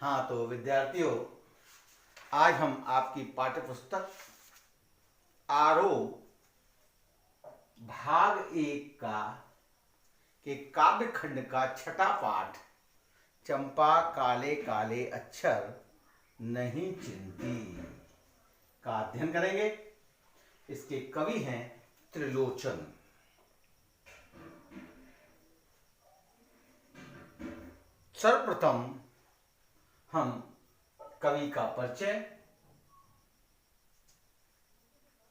हाँ, तो विद्यार्थियों, आज हम आपकी पाठ्य पुस्तक आरोह भाग 1 का के काव्य खंड का छठा पाठ चंपा काले काले अक्षर नहीं चिंती का अध्ययन करेंगे। इसके कवि हैं त्रिलोचन। सर्वप्रथम हम कवि का परिचय,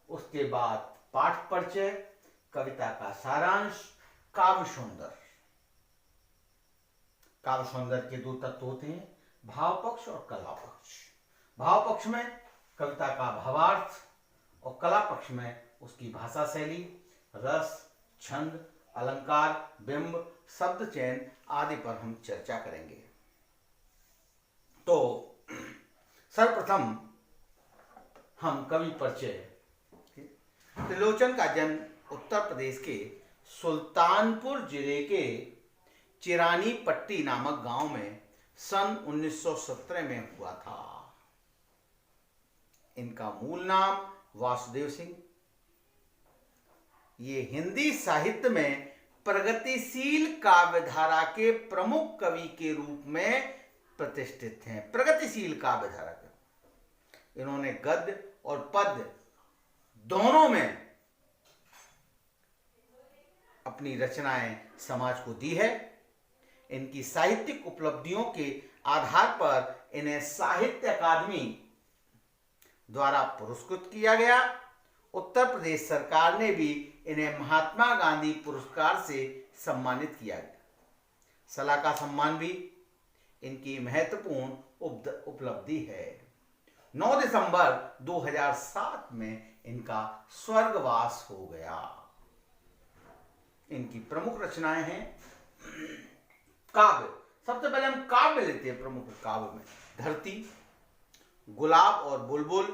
उसके बाद पाठ परिचय, कविता का सारांश, काव्य सौंदर्य। काव्य सौंदर्य के दो तत्व होते हैं, भाव पक्ष और कला पक्ष। भाव पक्ष में कविता का भावार्थ और कला पक्ष में उसकी भाषा शैली, रस, छंद, अलंकार, बिंब, शब्द चयन आदि पर हम चर्चा करेंगे। तो सर्वप्रथम हम कवि परिचय। त्रिलोचन का जन्म उत्तर प्रदेश के सुल्तानपुर जिले के चिरानी पट्टी नामक गांव में सन 1917 में हुआ था। इनका मूल नाम वासुदेव सिंह। ये हिंदी साहित्य में प्रगतिशील काव्यधारा के प्रमुख कवि के रूप में प्रतिष्ठित हैं। प्रगतिशील काव्यधारा के इन्होंने गद्य और पद्य दोनों में अपनी रचनाएं समाज को दी है। इनकी साहित्यिक उपलब्धियों के आधार पर इन्हें साहित्य अकादमी द्वारा पुरस्कृत किया गया। उत्तर प्रदेश सरकार ने भी इन्हें महात्मा गांधी पुरस्कार से सम्मानित किया गया। सला का सम्मान भी इनकी महत्वपूर्ण उपलब्धि है। 9 दिसंबर 2007 में इनका स्वर्गवास हो गया। इनकी प्रमुख रचनाएं हैं काव्य। सबसे पहले हम काव्य लेते हैं। प्रमुख काव्य में धरती, गुलाब और बुलबुल,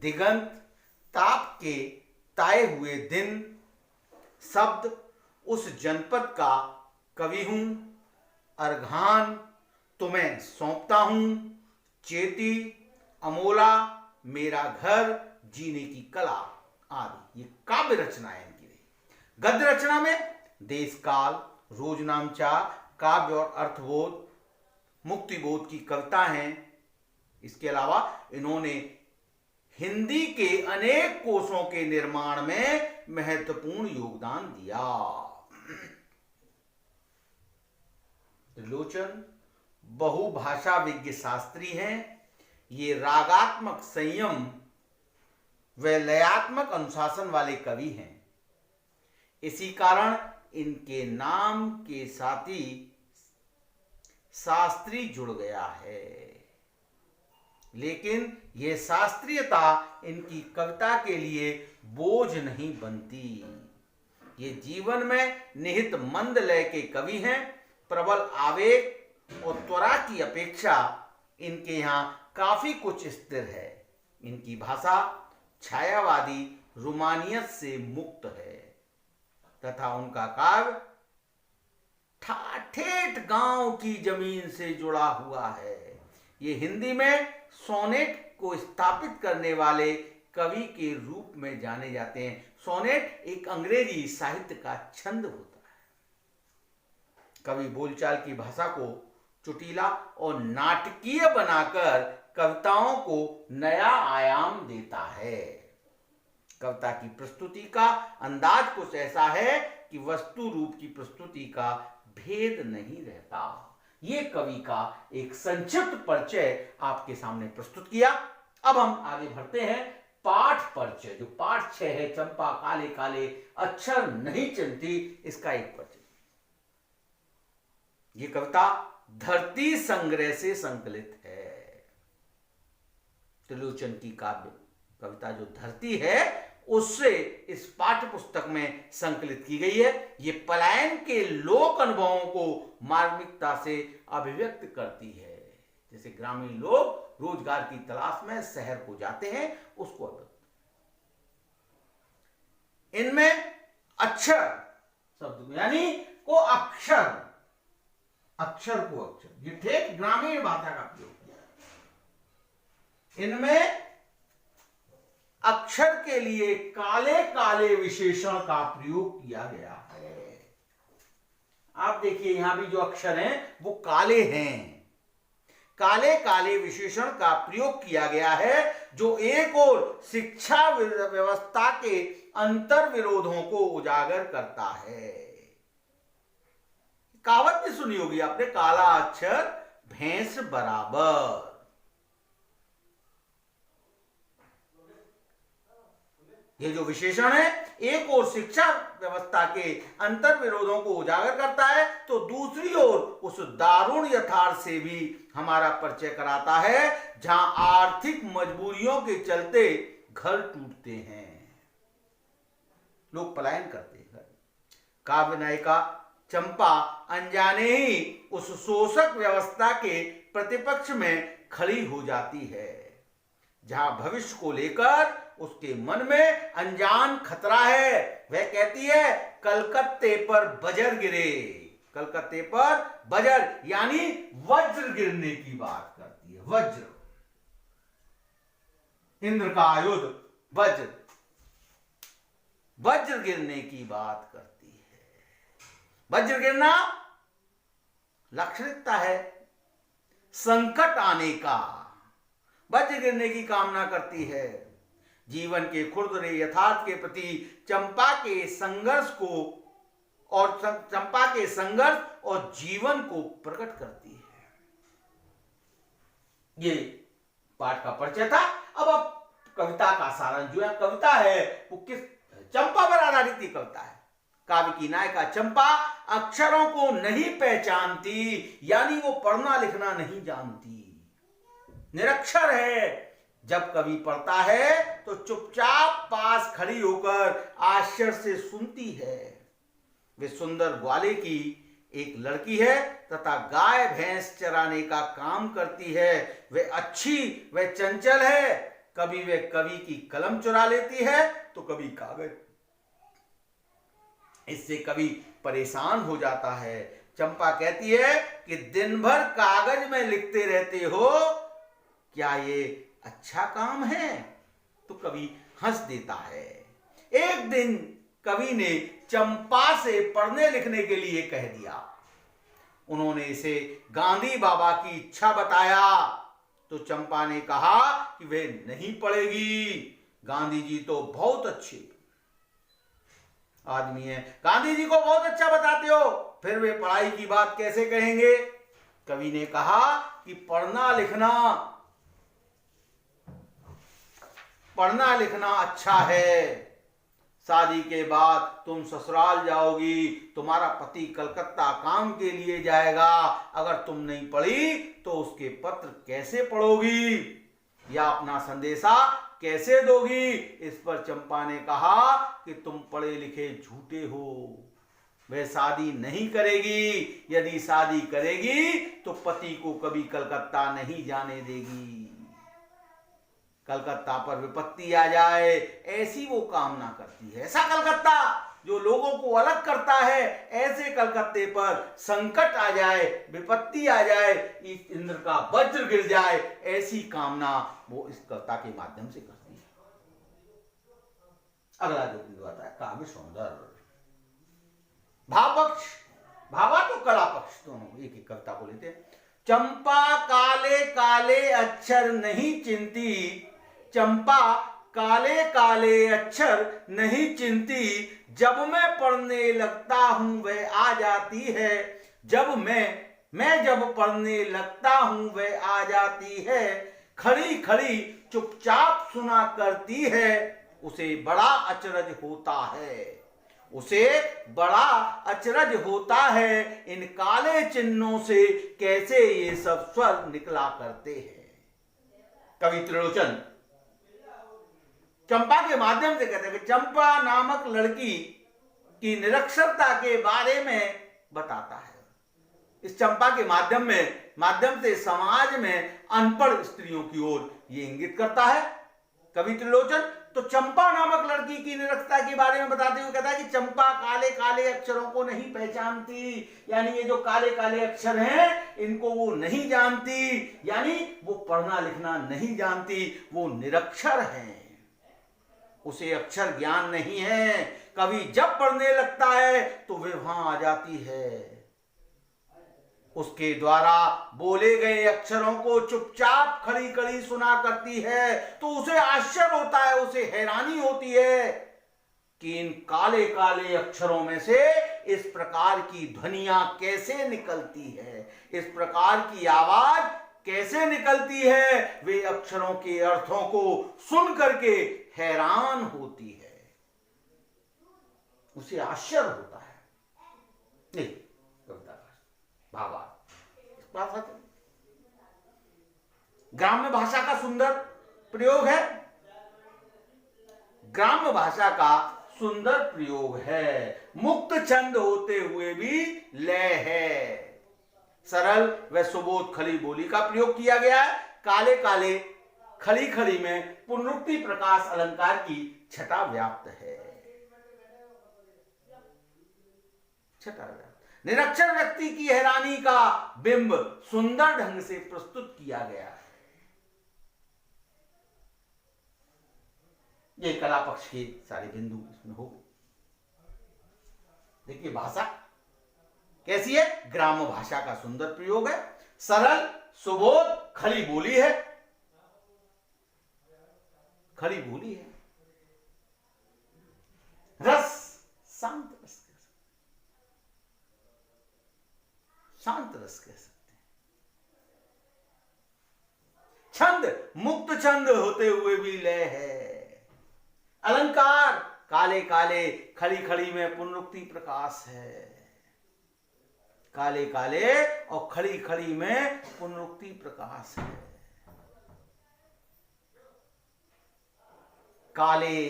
दिगंत, ताप के ताए हुए दिन, शब्द, उस जनपद का कवि हूं, अर्घान, तुम्हें सौंपता हूं, चेती, अमोला, मेरा घर, जीने की कला आदि ये काव्य रचनाएं इनकी रही। गद्य रचना में देश काल, रोजनामचा, काव्य और अर्थबोध, मुक्तिबोध की कविता हैं। इसके अलावा इन्होंने हिंदी के अनेक कोशों के निर्माण में महत्वपूर्ण योगदान दिया। त्रिलोचन बहुभाषा विज्ञ शास्त्री हैं। ये रागात्मक संयम व लयात्मक अनुशासन वाले कवि हैं। इसी कारण इनके नाम के साथ ही शास्त्री जुड़ गया है। लेकिन यह शास्त्रीयता इनकी कविता के लिए बोझ नहीं बनती। ये जीवन में निहित मंद लय के कवि हैं। प्रबल आवेग और त्वरा की अपेक्षा इनके यहाँ काफी कुछ स्थिर है। इनकी भाषा छायावादी रोमानियत से मुक्त है तथा उनका काव्य ठेठ गांव की जमीन से जुड़ा हुआ है। ये हिंदी में सोनेट को स्थापित करने वाले कवि के रूप में जाने जाते हैं। सोनेट एक अंग्रेजी साहित्य का छंद होता है। कवि बोलचाल की भाषा को चुटीला और नाटकीय बनाकर कविताओं को नया आयाम देता है। कविता की प्रस्तुति का अंदाज कुछ ऐसा है कि वस्तु रूप की प्रस्तुति का भेद नहीं रहता। ये कवि का एक संक्षिप्त परिचय आपके सामने प्रस्तुत किया। अब हम आगे बढ़ते हैं पाठ परिचय। जो पाठ 6 है, चंपा काले काले अक्षर नहीं चिंती, इसका एक परिचय। ये कविता धरती संग्रह से संकलित है। त्रिलोचन की काव्य कविता जो धरती है उससे इस पाठ्य पुस्तक में संकलित की गई है। ये पलायन के लोक अनुभवों को मार्मिकता से अभिव्यक्त करती है। जैसे ग्रामीण लोग रोजगार की तलाश में शहर को जाते हैं, उसको अभिव्यक्त। इनमें अक्षर शब्द यानी को अक्षर अक्षर को अक्षर, ये ठेठ ग्रामीण भाषा का प्रयोग किया। इनमें अक्षर के लिए काले काले विशेषण का प्रयोग किया गया है। आप देखिए यहां भी जो अक्षर हैं वो काले हैं। काले काले विशेषण का प्रयोग किया गया है जो एक और शिक्षा व्यवस्था के अंतर विरोधों को उजागर करता है। कहावत भी सुनी होगी आपने, काला अक्षर भैंस बराबर। ये जो विशेषण है एक और शिक्षा व्यवस्था के अंतर विरोधों को उजागर करता है तो दूसरी ओर उस दारुण यथार्थ से भी हमारा परिचय कराता है जहां आर्थिक मजबूरियों के चलते घर टूटते हैं, लोग पलायन करते हैं। काव्य नायिका चंपा अनजाने ही उस शोषक व्यवस्था के प्रतिपक्ष में खड़ी हो जाती है जहां भविष्य को लेकर उसके मन में अनजान खतरा है। वह कहती है कलकत्ते पर बजर गिरे, कलकत्ते पर बजर यानी वज्र गिरने की बात करती है। वज्र, इंद्र का आयुध वज्र, वज्र गिरने की बात करती है। वज्र गिरना लाक्षणिकता है संकट आने का, वज्र गिरने की कामना करती है। जीवन के खुरदरे यथार्थ के प्रति चंपा के संघर्ष को और चंपा के संघर्ष और जीवन को प्रकट करती है। ये पाठ का परिचय था। अब कविता का सारांश जो है, कविता है वो किस चंपा पर आधारित ही कविता है। काव्य की नायिका चंपा अक्षरों को नहीं पहचानती, यानी वो पढ़ना लिखना नहीं जानती, निरक्षर है। जब कवि पढ़ता है तो चुपचाप पास खड़ी होकर आश्चर्य से सुनती है। वे सुंदर ग्वाले की एक लड़की है तथा गाय भैंस चराने का काम करती है। वे अच्छी, वे चंचल है। कभी वे कवि की कलम चुरा लेती है तो कभी कागज। इससे कवि परेशान हो जाता है। चंपा कहती है कि दिन भर कागज में लिखते रहते हो, क्या ये अच्छा काम है? तो कवि हंस देता है। एक दिन कवि ने चंपा से पढ़ने लिखने के लिए कह दिया। उन्होंने इसे गांधी बाबा की इच्छा बताया तो चंपा ने कहा कि वे नहीं पढ़ेगी। गांधी जी तो बहुत अच्छे आदमी है, गांधी जी को बहुत अच्छा बताते हो, फिर वे पढ़ाई की बात कैसे कहेंगे? कवि ने कहा कि पढ़ना लिखना अच्छा है। शादी के बाद तुम ससुराल जाओगी, तुम्हारा पति कलकत्ता काम के लिए जाएगा। अगर तुम नहीं पढ़ी तो उसके पत्र कैसे पढ़ोगी या अपना संदेशा कैसे दोगी? इस पर चंपा ने कहा कि तुम पढ़े लिखे झूठे हो, वह शादी नहीं करेगी। यदि शादी करेगी तो पति को कभी कलकत्ता नहीं जाने देगी। कलकत्ता पर विपत्ति आ जाए ऐसी वो कामना करती है। ऐसा कलकत्ता जो लोगों को अलग करता है, ऐसे कलकत्ते पर संकट आ जाए, विपत्ति आ जाए, इस इंद्र का वज्र गिर जाए, ऐसी कामना वो इस कविता के माध्यम से करती है। अगला जो बिंदु आता है काव्य सौंदर्य। भाव पक्ष, भावा तो कला पक्ष, दोनों एक एक कविता को लेते हैं। चंपा काले काले अक्षर नहीं चिंती, चंपा काले काले अक्षर नहीं चिंती, जब मैं पढ़ने लगता हूं वह आ जाती है। जब मैं जब पढ़ने लगता हूं वह आ जाती है। खड़ी खड़ी चुपचाप सुना करती है, उसे बड़ा अचरज होता है। उसे बड़ा अचरज होता है, इन काले चिन्हों से कैसे ये सब स्वर निकला करते हैं। कवि त्रिलोचन चंपा के माध्यम से कहते हैं कि चंपा नामक लड़की की निरक्षरता के बारे में बताता है। इस चंपा के माध्यम से समाज में अनपढ़ स्त्रियों की ओर ये इंगित करता है। कवि त्रिलोचन तो चंपा नामक लड़की की निरक्षरता के बारे में बताते हुए कहता है कि चंपा काले काले अक्षरों को नहीं पहचानती, यानी ये जो काले काले अक्षर हैं इनको वो नहीं जानती, यानी वो पढ़ना लिखना नहीं जानती, वो निरक्षर हैं, उसे अक्षर ज्ञान नहीं है। कभी जब पढ़ने लगता है तो वे वहां आ जाती है, उसके द्वारा बोले गए अक्षरों को चुपचाप खड़ी खड़ी सुना करती है, तो उसे आश्चर्य होता है, उसे हैरानी होती है कि इन काले काले अक्षरों में से इस प्रकार की ध्वनियां कैसे निकलती है, इस प्रकार की आवाज कैसे निकलती है। वे अक्षरों के अर्थों को सुन करके हैरान होती है, उसे आश्चर्य होता है। नहीं, भावा ग्राम्य भाषा का सुंदर प्रयोग है, ग्राम्य भाषा का सुंदर प्रयोग है, मुक्त छंद होते हुए भी लय है, सरल व सुबोध खली बोली का प्रयोग किया गया है। काले काले खड़ी खड़ी में पुनरुक्ति प्रकाश अलंकार की छटा व्याप्त है, छटा व्याप्त। निरक्षर व्यक्ति की हैरानी का बिंब सुंदर ढंग से प्रस्तुत किया गया है। ये कला पक्ष के सारे बिंदु इसमें हो गए। देखिए भाषा कैसी है, ग्राम्य भाषा का सुंदर प्रयोग है, सरल सुबोध खली बोली है, खली बोली है, रस शांत रस, शांत रस कह सकते हैं, छंद मुक्त छंद होते हुए भी लय है, अलंकार काले काले खड़ी खड़ी में पुनरुक्ति प्रकाश है, काले काले और खड़ी खड़ी में पुनरुक्ति प्रकाश है। काले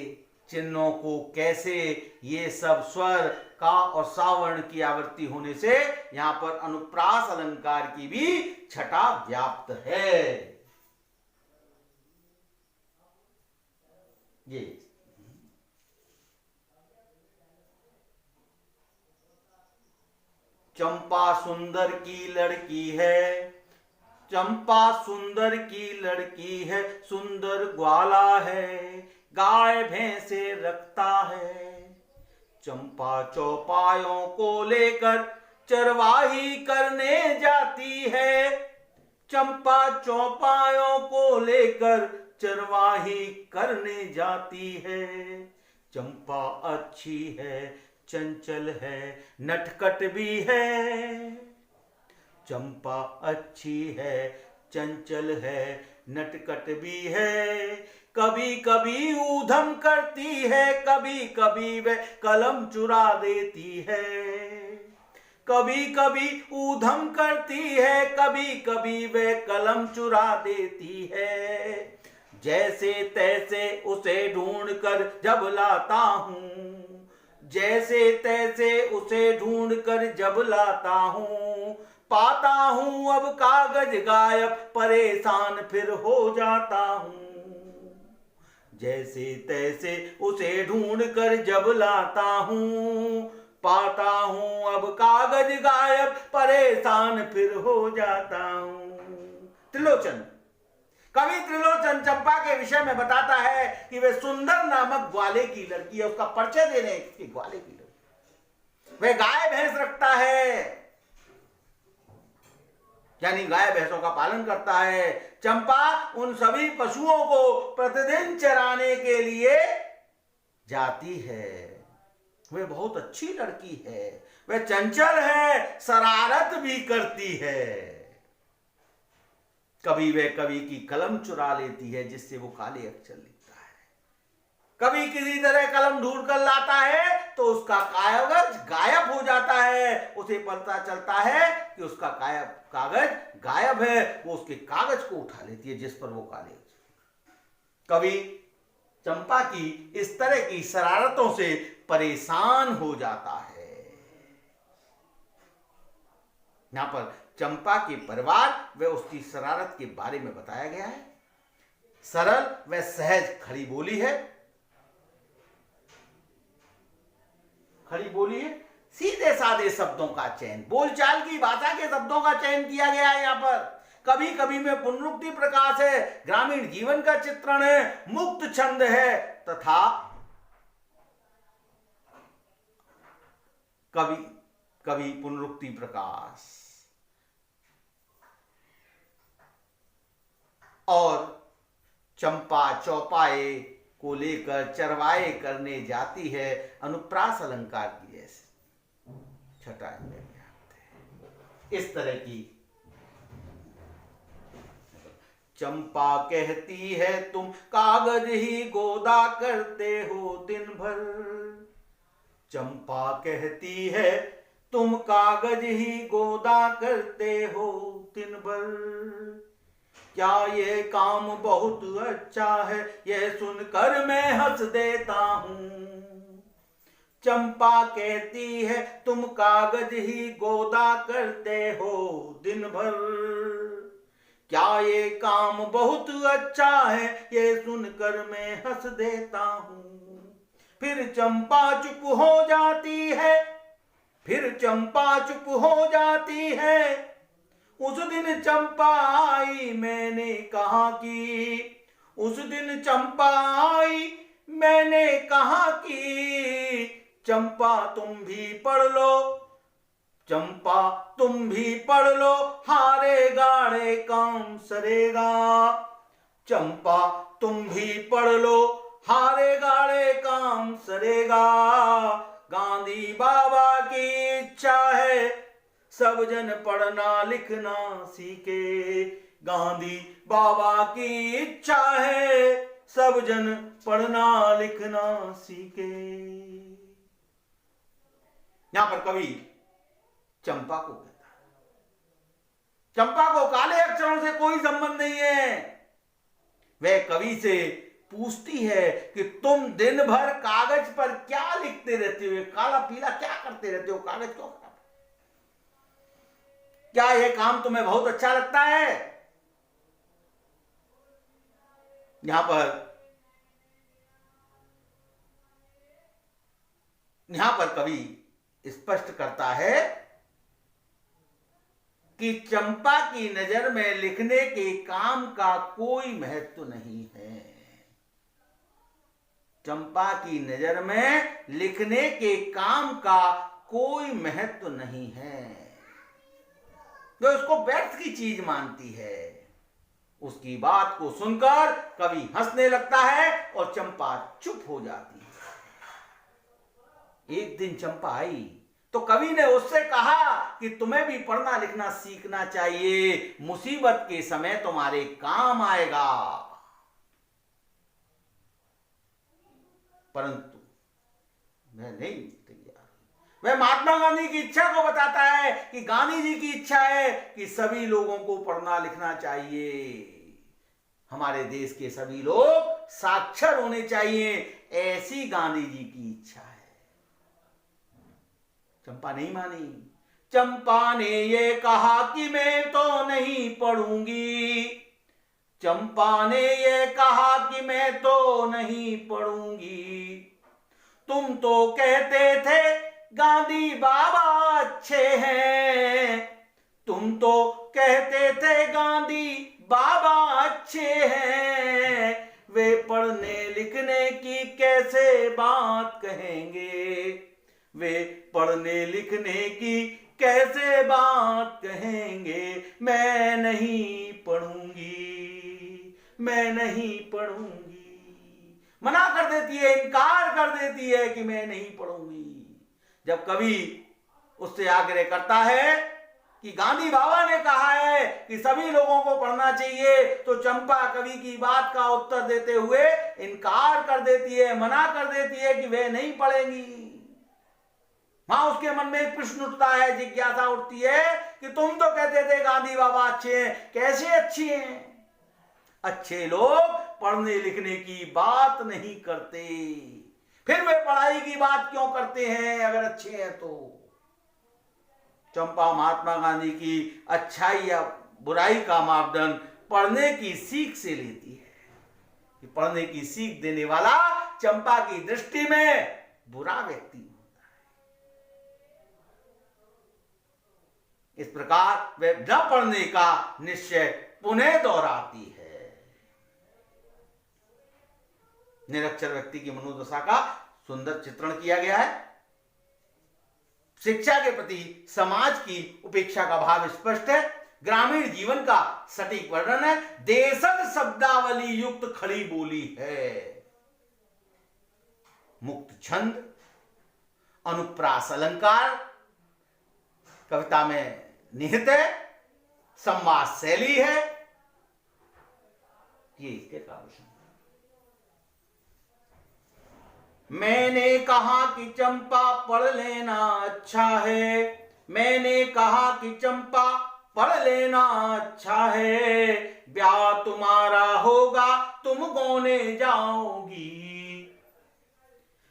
चिन्हों को कैसे ये सब स्वर का और सावर्ण की आवृत्ति होने से यहां पर अनुप्रास अलंकार की भी छटा व्याप्त है। ये चंपा सुंदर की लड़की है, चंपा सुंदर की लड़की है, सुंदर ग्वाला है, गाय भैंसे रखता है, चंपा चौपायों को लेकर चरवाही करने जाती है, चंपा चौपायों को लेकर चरवाही करने जाती है, चंपा अच्छी है, चंचल है, नटखट भी है, चंपा अच्छी है, चंचल है, नटखट भी है, कभी कभी ऊधम करती है, कभी कभी वह कलम चुरा देती है, कभी कभी ऊधम करती है, कभी कभी वह कलम चुरा देती है, जैसे तैसे उसे ढूंढ कर जब लाता हूँ, जैसे तैसे उसे ढूंढ कर जब लाता हूँ, पाता हूँ अब कागज गायब, परेशान फिर हो जाता हूँ, जैसे तैसे उसे ढूंढ कर जब लाता हूँ, पाता हूँ अब कागज गायब, परेशान फिर हो जाता हूँ। त्रिलोचन, कवि त्रिलोचन चंपा के विषय में बताता है कि वे सुंदर नामक ग्वाले की लड़की है, उसका परिचय दे रहे हैं कि ग्वाले की लड़की, वह गाय भैंस रखता है, यानी गाय भैंसों का पालन करता है। चंपा उन सभी पशुओं को प्रतिदिन चराने के लिए जाती है, वह बहुत अच्छी लड़की है, वह चंचल है, शरारत भी करती है, कभी वह कवि की कलम चुरा लेती है जिससे वो काले अक्षर लिखता है, कभी किसी तरह कलम ढूंढ कर लाता है तो उसका कागज गायब हो जाता है, उसे पता चलता है कि उसका कागज गायब है, वो उसके कागज को उठा लेती है जिस पर वो काले अक्षर। कवि चंपा की इस तरह की शरारतों से परेशान हो जाता है। यहां पर चंपा के परिवार व उसकी शरारत के बारे में बताया गया है। सरल व सहज खड़ी बोली है, खड़ी बोलिए, सीधे साधे शब्दों का चयन, बोलचाल की भाषा के शब्दों का चयन किया गया है यहाँ पर। कभी कभी में पुनरुक्ति प्रकाश है, ग्रामीण जीवन का चित्रण है, मुक्त छंद है तथा कभी कभी पुनरुक्ति प्रकाश। और चंपा चौपाए को लेकर चरवाए करने जाती है, अनुप्रास अलंकार की जैसे छठा इस तरह की। चंपा कहती है तुम कागज ही गोदा करते हो दिन भर, चंपा कहती है तुम कागज ही गोदा करते हो दिन भर, क्या ये काम बहुत अच्छा है यह सुनकर मैं हंस देता हूं। चंपा कहती है तुम कागज ही गोदा करते हो दिन भर, क्या ये काम बहुत अच्छा है ये सुनकर मैं हंस देता हूं। फिर चंपा चुप हो जाती है, फिर चंपा चुप हो जाती है, उस दिन चंपा आई मैंने कहा कि, उस दिन चंपा आई मैंने कहा कि, चंपा तुम भी पढ़ लो, चंपा तुम भी पढ़ लो, हारे गाड़े काम सरेगा, चंपा तुम भी पढ़ लो, हारे गाड़े काम सरेगा। गांधी बाबा की इच्छा है सब जन पढ़ना लिखना सीखे, गांधी बाबा की इच्छा है सब जन पढ़ना लिखना सीखे। यहां पर कवि चंपा को कहता है, चंपा को काले अक्षरों से कोई संबंध नहीं है। वह कवि से पूछती है कि तुम दिन भर कागज पर क्या लिखते रहते हो, काला पीला क्या करते रहते हो, कागज क्यों खराब, क्या यह काम तुम्हें बहुत अच्छा लगता है। यहां पर कवि स्पष्ट करता है कि चंपा की नजर में लिखने के काम का कोई महत्व नहीं है, चंपा की नजर में लिखने के काम का कोई महत्व नहीं है, जो उसको व्यर्थ की चीज मानती है। उसकी बात को सुनकर कवि हंसने लगता है और चंपा चुप हो जाती है। एक दिन चंपा आई तो कवि ने उससे कहा कि तुम्हें भी पढ़ना लिखना सीखना चाहिए, मुसीबत के समय तुम्हारे काम आएगा। परंतु मैं नहीं तैयार। वह महात्मा गांधी की इच्छा को बताता है कि गांधी जी की इच्छा है कि सभी लोगों को पढ़ना लिखना चाहिए, हमारे देश के सभी लोग साक्षर होने चाहिए, ऐसी गांधी जी की इच्छा है। चंपा नहीं मानी। चंपा ने ये कहा कि मैं तो नहीं पढ़ूंगी, चंपा ने ये कहा कि मैं तो नहीं पढ़ूंगी, तुम तो कहते थे गांधी बाबा अच्छे हैं, तुम तो कहते थे गांधी बाबा अच्छे हैं, वे पढ़ने लिखने की कैसे बात कहेंगे, वे पढ़ने लिखने की कैसे बात कहेंगे, मैं नहीं पढ़ूंगी, मैं नहीं पढ़ूंगी। मना कर देती है, इनकार कर देती है कि मैं नहीं पढ़ूंगी। जब कवि उससे आग्रह करता है कि गांधी बाबा ने कहा है कि सभी लोगों को पढ़ना चाहिए, तो चंपा कवि की बात का उत्तर देते हुए इनकार कर देती है, मना कर देती है कि वे नहीं पढ़ेंगी। वहां उसके मन में एक प्रश्न उठता है, जिज्ञासा उठती है कि तुम तो कहते थे गांधी बाबा अच्छे हैं, कैसे अच्छे हैं? अच्छे लोग पढ़ने लिखने की बात नहीं करते, फिर वे पढ़ाई की बात क्यों करते हैं अगर अच्छे हैं तो? चंपा महात्मा गांधी की अच्छाई या बुराई का मापदंड पढ़ने की सीख से लेती है कि पढ़ने की सीख देने वाला चंपा की दृष्टि में बुरा व्यक्ति होता है। इस प्रकार वे न पढ़ने का निश्चय पुनः दोहराती है। निरक्षर व्यक्ति की मनोदशा का सुंदर चित्रण किया गया है। शिक्षा के प्रति समाज की उपेक्षा का भाव स्पष्ट है। ग्रामीण जीवन का सटीक वर्णन है। देशज शब्दावली युक्त खड़ी बोली है। मुक्त छंद, अनुप्रास अलंकार कविता में निहित है। संवाद शैली है। ये इसके कारण। मैंने कहा कि चंपा पढ़ लेना अच्छा है। मैंने कहा कि चंपा पढ़ लेना अच्छा है। ब्याह तुम्हारा होगा तुम गौने जाओगी।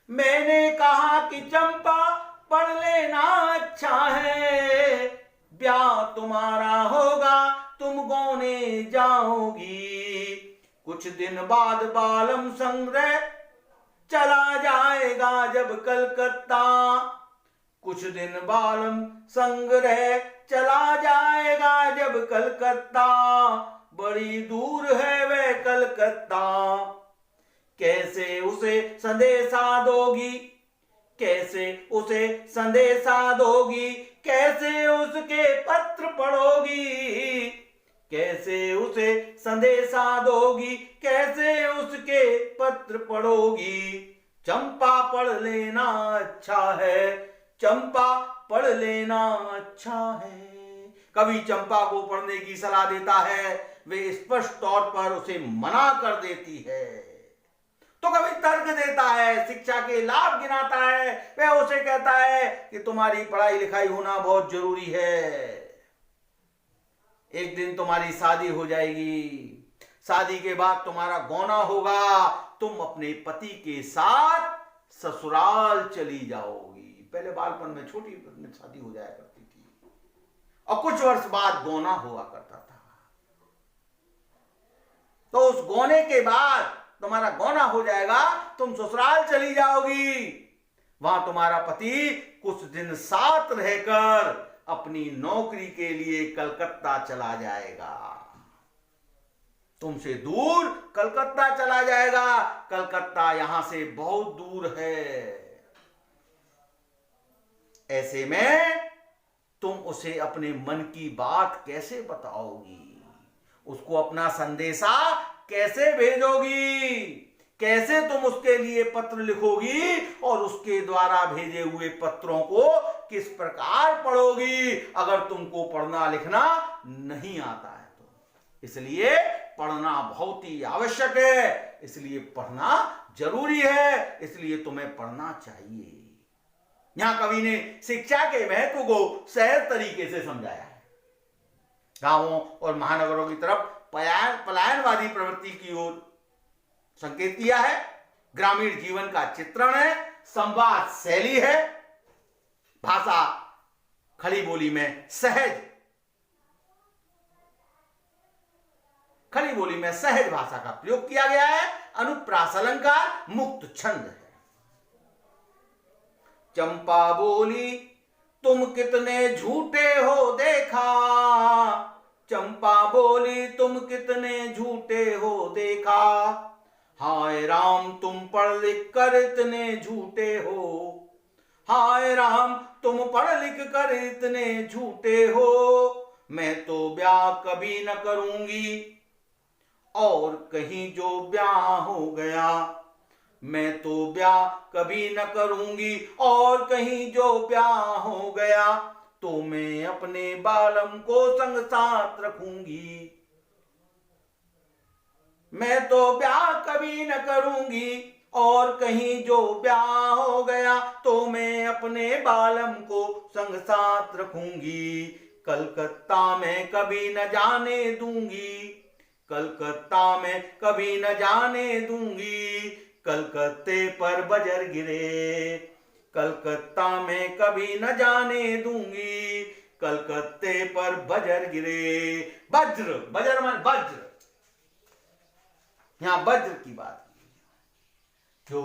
मैंने कहा कि चंपा पढ़ लेना अच्छा है। ब्याह तुम्हारा होगा तुम गौने जाओगी। कुछ दिन बाद बालम संग्रह चला जाएगा जब कलकत्ता। कुछ दिन बालम संग्रह चला जाएगा जब कलकत्ता। बड़ी दूर है वह कलकत्ता। कैसे उसे संदेशा दोगी। कैसे उसे संदेशा दोगी। कैसे उसके पत्र पढ़ोगी। कैसे उसे संदेशा दोगी। कैसे उसके पत्र पढ़ोगी। चंपा पढ़ लेना अच्छा है। चंपा पढ़ लेना अच्छा है। कवि चंपा को पढ़ने की सलाह देता है। वे स्पष्ट तौर पर उसे मना कर देती है। तो कवि तर्क देता है, शिक्षा के लाभ गिनाता है। वह उसे कहता है कि तुम्हारी पढ़ाई लिखाई होना बहुत जरूरी है। एक दिन तुम्हारी शादी हो जाएगी। शादी के बाद तुम्हारा गौना होगा। तुम अपने पति के साथ ससुराल चली जाओगी। पहले बालपन में छोटी में शादी हो जाया करती थी और कुछ वर्ष बाद गौना हुआ करता था। तो उस गौने के बाद तुम्हारा गौना हो जाएगा, तुम ससुराल चली जाओगी। वहां तुम्हारा पति कुछ दिन साथ रहकर अपनी नौकरी के लिए कलकत्ता चला जाएगा। तुमसे दूर कलकत्ता चला जाएगा। कलकत्ता यहां से बहुत दूर है। ऐसे में तुम उसे अपने मन की बात कैसे बताओगी। उसको अपना संदेशा कैसे भेजोगी। कैसे तुम उसके लिए पत्र लिखोगी और उसके द्वारा भेजे हुए पत्रों को किस प्रकार पढ़ोगी अगर तुमको पढ़ना लिखना नहीं आता है तो। इसलिए पढ़ना बहुत ही आवश्यक है। इसलिए पढ़ना जरूरी है। इसलिए तुम्हें पढ़ना चाहिए। यहां कवि ने शिक्षा के महत्व को सहज तरीके से समझाया है। गांवों और महानगरों की तरफ पलायनवादी प्रवृत्ति की ओर संकेत किया है। ग्रामीण जीवन का चित्रण है। संवाद शैली है। भाषा खड़ी बोली में सहज, खड़ी बोली में सहज भाषा का प्रयोग किया गया है। अनुप्रास अलंकार मुक्त छंद है। चंपा बोली तुम कितने झूठे हो देखा। चंपा बोली तुम कितने झूठे हो देखा। हाय राम तुम पढ़ लिख कर इतने झूठे हो। हाय राम तुम पढ़ लिख कर इतने झूठे हो। मैं तो ब्याह कभी न करूंगी और कहीं जो ब्याह हो गया। मैं तो ब्याह कभी न करूंगी और कहीं जो ब्याह हो गया तो मैं अपने बालम को संग साथ रखूंगी। मैं तो ब्याह कभी न करूंगी और कहीं जो ब्याह हो गया तो मैं अपने बालम को संग साथ रखूंगी। कलकत्ता में कभी न जाने दूंगी। कलकत्ता में कभी न जाने दूंगी। कलकत्ते पर बजर गिरे। कलकत्ता में कभी न जाने दूंगी। कलकत्ते पर बजर गिरे। वज्र, बजर मान वज्र। यहां वज्र की बात जो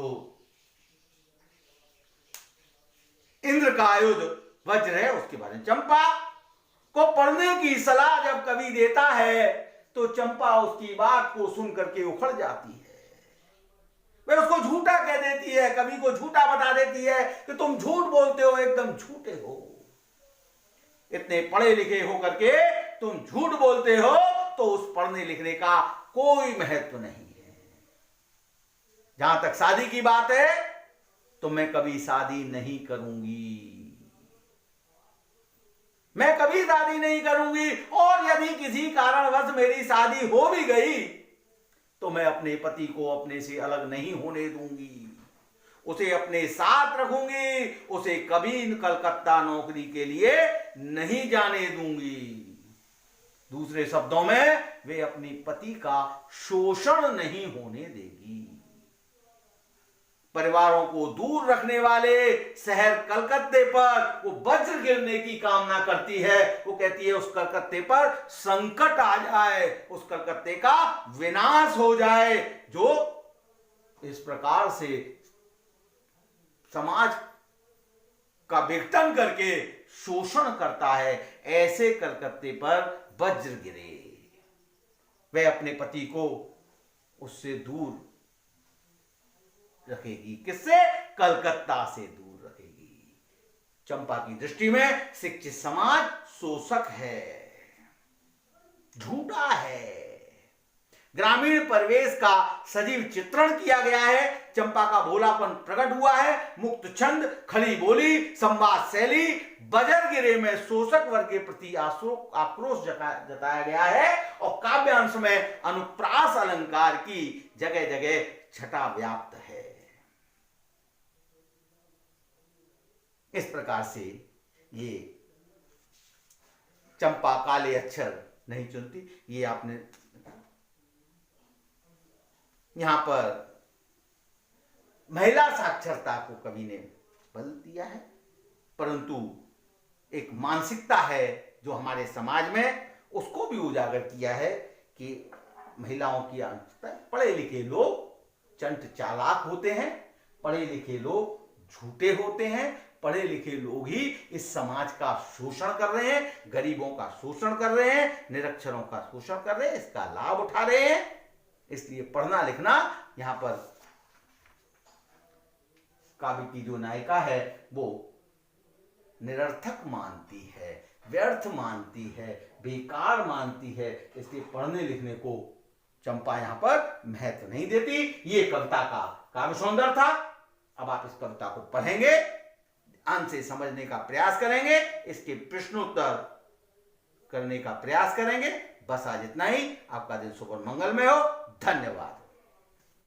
इंद्र का आयुध वज्र है उसके बारे में। चंपा को पढ़ने की सलाह जब कवि देता है तो चंपा उसकी बात को सुन करके उखड़ जाती है। वह उसको झूठा कह देती है, कवि को झूठा बता देती है कि तुम झूठ बोलते हो, एकदम झूठे हो, इतने पढ़े लिखे हो करके तुम झूठ बोलते हो, तो उस पढ़ने लिखने का कोई महत्व नहीं है। जहां तक शादी की बात है तो मैं कभी शादी नहीं करूंगी, मैं कभी शादी नहीं करूंगी, और यदि किसी कारणवश मेरी शादी हो भी गई तो मैं अपने पति को अपने से अलग नहीं होने दूंगी, उसे अपने साथ रखूंगी, उसे कभी कलकत्ता नौकरी के लिए नहीं जाने दूंगी। दूसरे शब्दों में वे अपने पति का शोषण नहीं होने देगी। परिवारों को दूर रखने वाले शहर कलकत्ते पर वो वज्र गिरने की कामना करती है। वो कहती है उस कलकत्ते पर संकट आ जाए, उस कलकत्ते का विनाश हो जाए, जो इस प्रकार से समाज का विघटन करके शोषण करता है, ऐसे कलकत्ते पर वज्र गिरे। वह अपने पति को उससे दूर रखेगी। किससे? कलकत्ता से दूर रखेगी। चंपा की दृष्टि में शिक्षित समाज शोषक है, झूठा है। ग्रामीण परिवेश का सजीव चित्रण किया गया है। चंपा का भोलापन प्रकट हुआ है। मुक्त छंद, खड़ी बोली, संवाद शैली, बजरगिरे में शोषक वर्ग के प्रति आक्रोश जताया गया है, और काव्यांश में अनुप्रास अलंकार की जगह जगह छटा व्याप्त है। इस प्रकार से ये चंपा काले अक्षर नहीं चुनती, ये आपने यहां पर महिला साक्षरता को कवि ने बल दिया है, परंतु एक मानसिकता है जो हमारे समाज में, उसको भी उजागर किया है कि महिलाओं की आवश्यकता। पढ़े लिखे लोग चंट चालाक होते हैं, पढ़े लिखे लोग झूठे होते हैं, पढ़े लिखे लोग ही इस समाज का शोषण कर रहे हैं, गरीबों का शोषण कर रहे हैं, निरक्षरों का शोषण कर रहे हैं, इसका लाभ उठा रहे हैं। इसलिए पढ़ना लिखना यहां पर काव्य की जो नायिका है वो निरर्थक मानती है, व्यर्थ मानती है, बेकार मानती है। इसलिए पढ़ने लिखने को चंपा यहां पर महत्व नहीं देती। ये कविता का काव्य सौंदर्य था। अब आप इस कविता को पढ़ेंगे, अंत से समझने का प्रयास करेंगे, इसके प्रश्नोत्तर करने का प्रयास करेंगे। बस आज इतना ही। आपका दिन शुभ और मंगलमय हो। धन्यवाद।